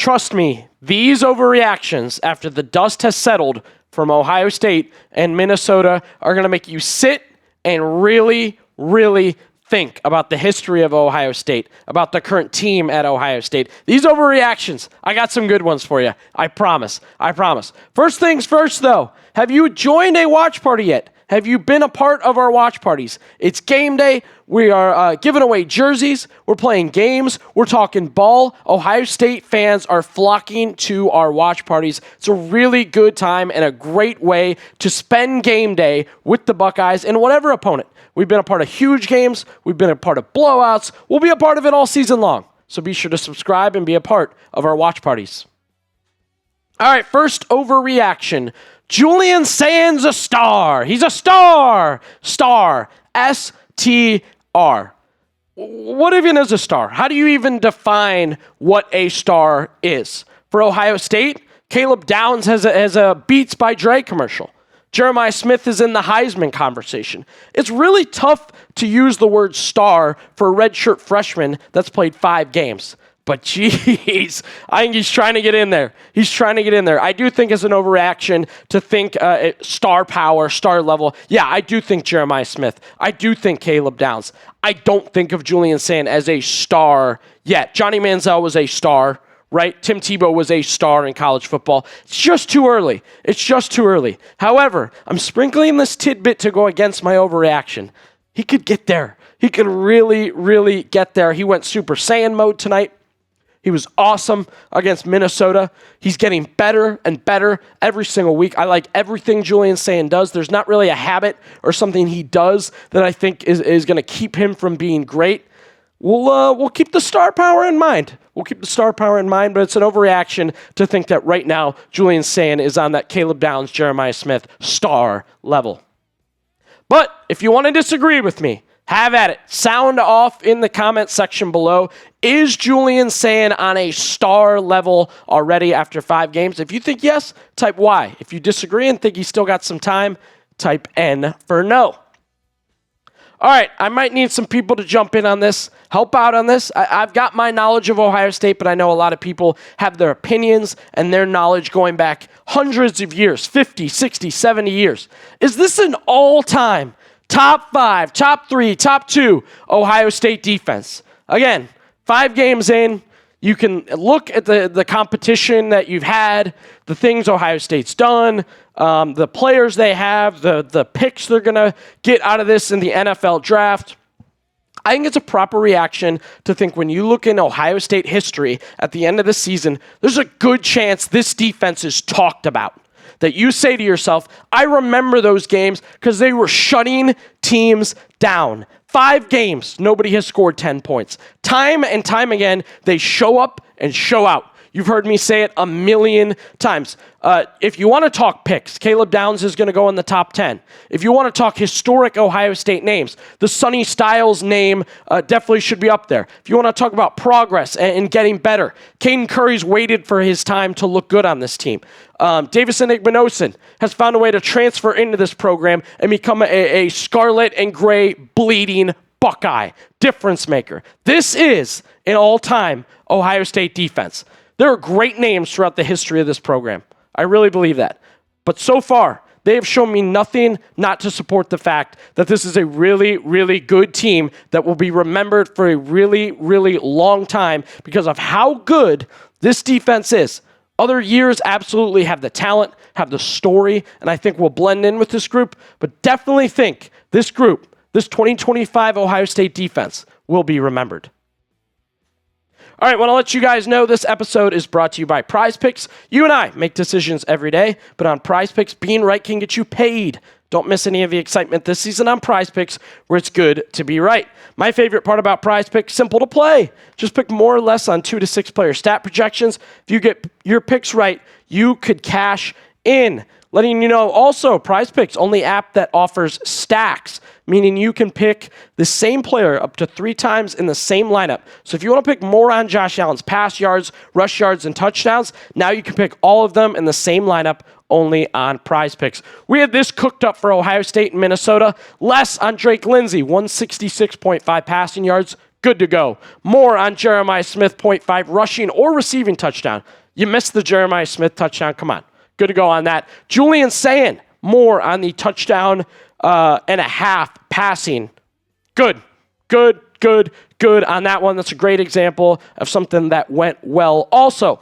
trust me, these overreactions after the dust has settled from Ohio State and Minnesota are going to make you sit and really, really think about the history of Ohio State, about the current team at Ohio State. These overreactions, I got some good ones for you. I promise. I promise. First things first, though. Have you joined a watch party yet? Have you been a part of our watch parties? It's game day. We are giving away jerseys. We're playing games. We're talking ball. Ohio State fans are flocking to our watch parties. It's a really good time and a great way to spend game day with the Buckeyes and whatever opponent. We've been a part of huge games. We've been a part of blowouts. We'll be a part of it all season long. So be sure to subscribe and be a part of our watch parties. All right, first overreaction. Julian Sayin's a star. He's a star. Star. S-T-R. What even is a star? How do you even define what a star is? For Ohio State, Caleb Downs has a Beats by Dre commercial. Jeremiah Smith is in the Heisman conversation. It's really tough to use the word star for a redshirt freshman that's played 5 games. But geez, I think he's trying to get in there. He's trying to get in there. I do think it's an overreaction to think star power, star level. Yeah, I do think Jeremiah Smith. I do think Caleb Downs. I don't think of Julian Sayin as a star yet. Johnny Manziel was a star, right? Tim Tebow was a star in college football. It's just too early. It's just too early. However, I'm sprinkling this tidbit to go against my overreaction. He could get there. He could really, really get there. He went Super Saiyan mode tonight. He was awesome against Minnesota. He's getting better and better every single week. I like everything Julian Sayin does. There's not really a habit or something he does that I think is going to keep him from being great. We'll keep the star power in mind. We'll keep the star power in mind, but it's an overreaction to think that right now Julian Sayin is on that Caleb Downs, Jeremiah Smith star level. But if you want to disagree with me, have at it. Sound off in the comment section below. Is Julian Sayin on a star level already after 5 games? If you think yes, type Y. If you disagree and think he's still got some time, type N for no. All right, I might need some people to jump in on this, help out on this. I've got my knowledge of Ohio State, but I know a lot of people have their opinions and their knowledge going back hundreds of years, 50, 60, 70 years. Is this an all-time top 5, top 3, top 2 Ohio State defense? Again, 5 games in, you can look at the competition that you've had, the things Ohio State's done, the players they have, the picks they're going to get out of this in the NFL draft. I think it's a proper reaction to think when you look in Ohio State history at the end of the season, there's a good chance this defense is talked about. That you say to yourself, I remember those games because they were shutting teams down. 5 games, nobody has scored 10 points. Time and time again, they show up and show out. You've heard me say it a million times. If you want to talk picks, Caleb Downs is going to go in the top 10. If you want to talk historic Ohio State names, the Sonny Styles name definitely should be up there. If you want to talk about progress and getting better, Caden Curry's waited for his time to look good on this team. Davison Igbinosun has found a way to transfer into this program and become a scarlet and gray bleeding Buckeye difference maker. This is an all-time Ohio State defense. There are great names throughout the history of this program. I really believe that. But so far, they have shown me nothing not to support the fact that this is a really, really good team that will be remembered for a really, really long time because of how good this defense is. Other years absolutely have the talent, have the story, and I think will blend in with this group, but definitely think this group, this 2025 Ohio State defense, will be remembered. All right, I want to let you guys know this episode is brought to you by PrizePicks. You and I make decisions every day, but on PrizePicks, being right can get you paid. Don't miss any of the excitement this season on PrizePicks, where it's good to be right. My favorite part about PrizePicks, simple to play. Just pick more or less on 2 to 6 player stat projections. If you get your picks right, you could cash in. Letting you know also, PrizePicks, only app that offers stacks, meaning you can pick the same player up to 3 times in the same lineup. So if you want to pick more on Josh Allen's pass yards, rush yards, and touchdowns, now you can pick all of them in the same lineup only on PrizePicks. We had this cooked up for Ohio State and Minnesota. Less on Drake Lindsey, 166.5 passing yards, Good to go. More on Jeremiah Smith, 0.5 rushing or receiving touchdown. You missed the Jeremiah Smith touchdown. Come on. Good to go on that. Julian Sayin, more on the touchdown and a half passing. Good on that one. That's a great example of something that went well. Also,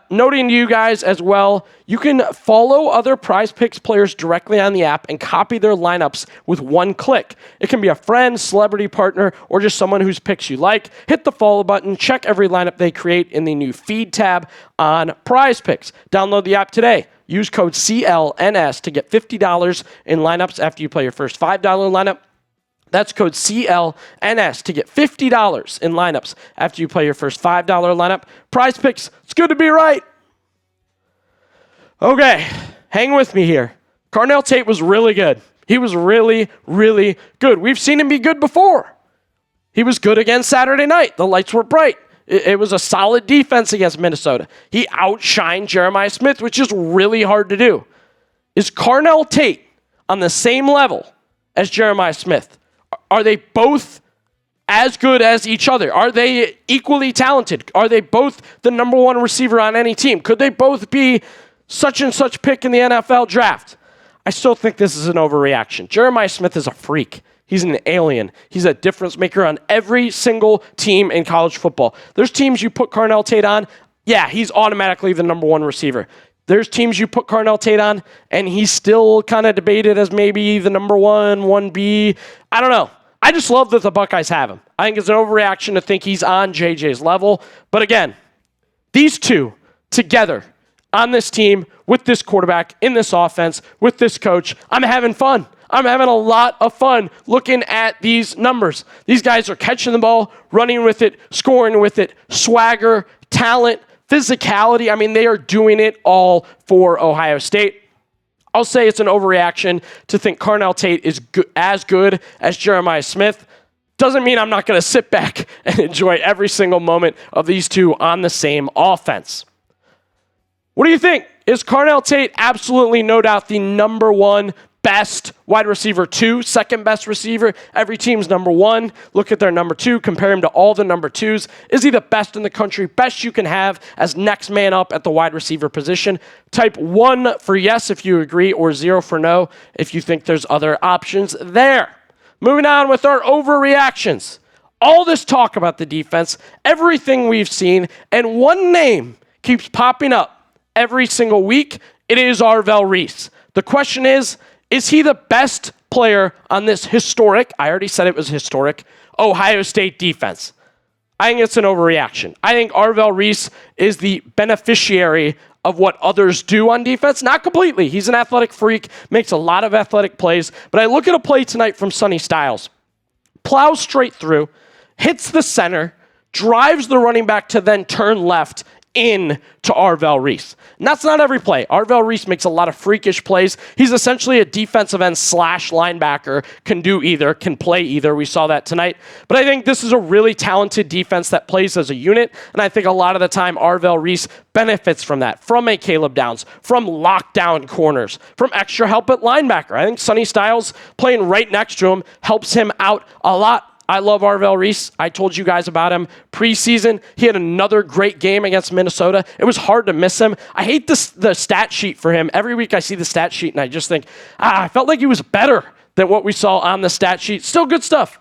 noting to you guys as well, you can follow other PrizePicks players directly on the app and copy their lineups with one click. It can be a friend, celebrity partner, or just someone whose picks you like. Hit the follow button. Check every lineup they create in the new feed tab on PrizePicks. Download the app today. Use code CLNS to get $50 in lineups after you play your first $5 lineup. That's code CLNS to get $50 in lineups after you play your first $5 lineup. PrizePicks, it's good to be right. Okay, hang with me here. Carnell Tate was really good. He was really, really good. We've seen him be good before. He was good again Saturday night. The lights were bright. It was a solid defense against Minnesota. He outshined Jeremiah Smith, which is really hard to do. Is Carnell Tate on the same level as Jeremiah Smith? Are they both as good as each other? Are they equally talented? Are they both the number one receiver on any team? Could they both be such and such pick in the NFL draft? I still think this is an overreaction. Jeremiah Smith is a freak. He's an alien. He's a difference maker on every single team in college football. There's teams you put Carnell Tate on, yeah, he's automatically the number one receiver. There's teams you put Carnell Tate on, and he's still kind of debated as maybe the number 1B. I don't know. I just love that the Buckeyes have him. I think it's an overreaction to think he's on JJ's level. But again, these two together on this team, with this quarterback, in this offense, with this coach, I'm having fun. I'm having a lot of fun looking at these numbers. These guys are catching the ball, running with it, scoring with it, swagger, talent, physicality. I mean, they are doing it all for Ohio State. I'll say it's an overreaction to think Carnell Tate is as good as Jeremiah Smith. Doesn't mean I'm not going to sit back and enjoy every single moment of these two on the same offense. What do you think? Is Carnell Tate absolutely, no doubt, the number one best wide receiver 2, second best receiver? Every team's number 1. Look at their number 2. Compare him to all the number 2s. Is he the best in the country? Best you can have as next man up at the wide receiver position? Type 1 for yes if you agree, or 0 for no if you think there's other options there. Moving on with our overreactions. All this talk about the defense, everything we've seen, and one name keeps popping up every single week. It is Arvell Reese. The question is he the best player on this historic, I already said it was historic, Ohio State defense? I think it's an overreaction. I think Arvell Reese is the beneficiary of what others do on defense. Not completely. He's an athletic freak, makes a lot of athletic plays. But I look at a play tonight from Sonny Styles. Plows straight through, hits the center, drives the running back to then turn left in to Arvell Reese. And that's not every play. Arvell Reese makes a lot of freakish plays. He's essentially a defensive end / linebacker, can do either, can play either. We saw that tonight. But I think this is a really talented defense that plays as a unit, and I think a lot of the time Arvell Reese benefits from that, from a Caleb Downs, from lockdown corners, from extra help at linebacker. I think Sonny Styles playing right next to him helps him out a lot. I love Arvell Reese. I told you guys about him preseason. He had another great game against Minnesota. It was hard to miss him. I hate the stat sheet for him. Every week I see the stat sheet and I just think, I felt like he was better than what we saw on the stat sheet. Still good stuff.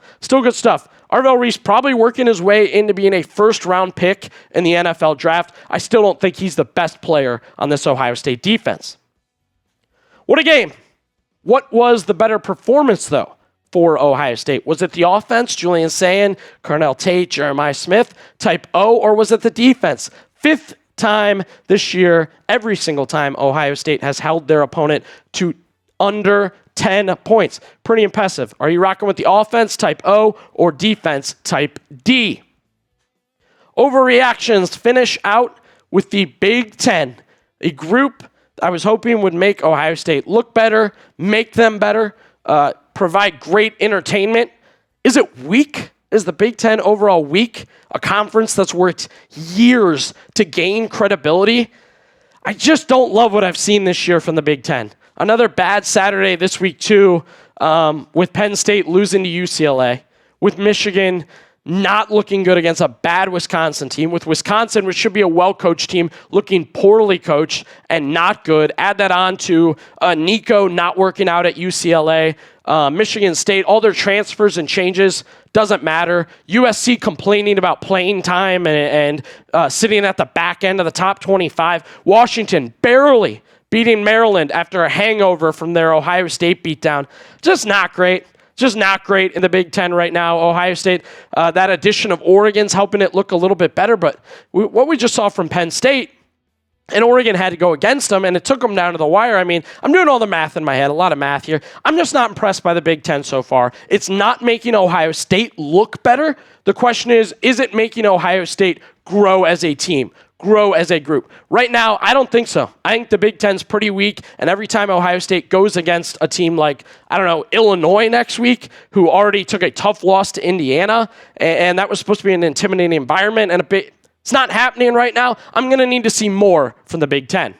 Arvell Reese probably working his way into being a first-round pick in the NFL draft. I still don't think he's the best player on this Ohio State defense. What a game. What was the better performance, though, for Ohio State? Was it the offense, Julian Sayin, Carnell Tate, Jeremiah Smith, type O, or was it the defense? 5th time this year, every single time Ohio State has held their opponent to under 10 points. Pretty impressive. Are you rocking with the offense, type O, or defense, type D? Overreactions finish out with the Big Ten, a group I was hoping would make Ohio State look better, make them better, provide great entertainment. Is it weak? Is the Big Ten overall weak? A conference that's worked years to gain credibility? I just don't love what I've seen this year from the Big Ten. Another bad Saturday this week too, with Penn State losing to UCLA, with Michigan not looking good against a bad Wisconsin team, with Wisconsin, which should be a well-coached team, looking poorly coached and not good. Add that on to Nico not working out at UCLA, Michigan State, all their transfers and changes, doesn't matter. USC complaining about playing time and sitting at the back end of the top 25. Washington barely beating Maryland after a hangover from their Ohio State beatdown. Just not great. Just not great in the Big Ten right now. Ohio State, that addition of Oregon's helping it look a little bit better. But what we just saw from Penn State, and Oregon had to go against them, and it took them down to the wire. I mean, I'm doing all the math in my head, a lot of math here. I'm just not impressed by the Big Ten so far. It's not making Ohio State look better. The question is it making Ohio State grow as a team, grow as a group? Right now, I don't think so. I think the Big Ten's pretty weak, and every time Ohio State goes against a team like, I don't know, Illinois next week, who already took a tough loss to Indiana, and that was supposed to be an intimidating environment, and it's not happening right now. I'm going to need to see more from the Big Ten.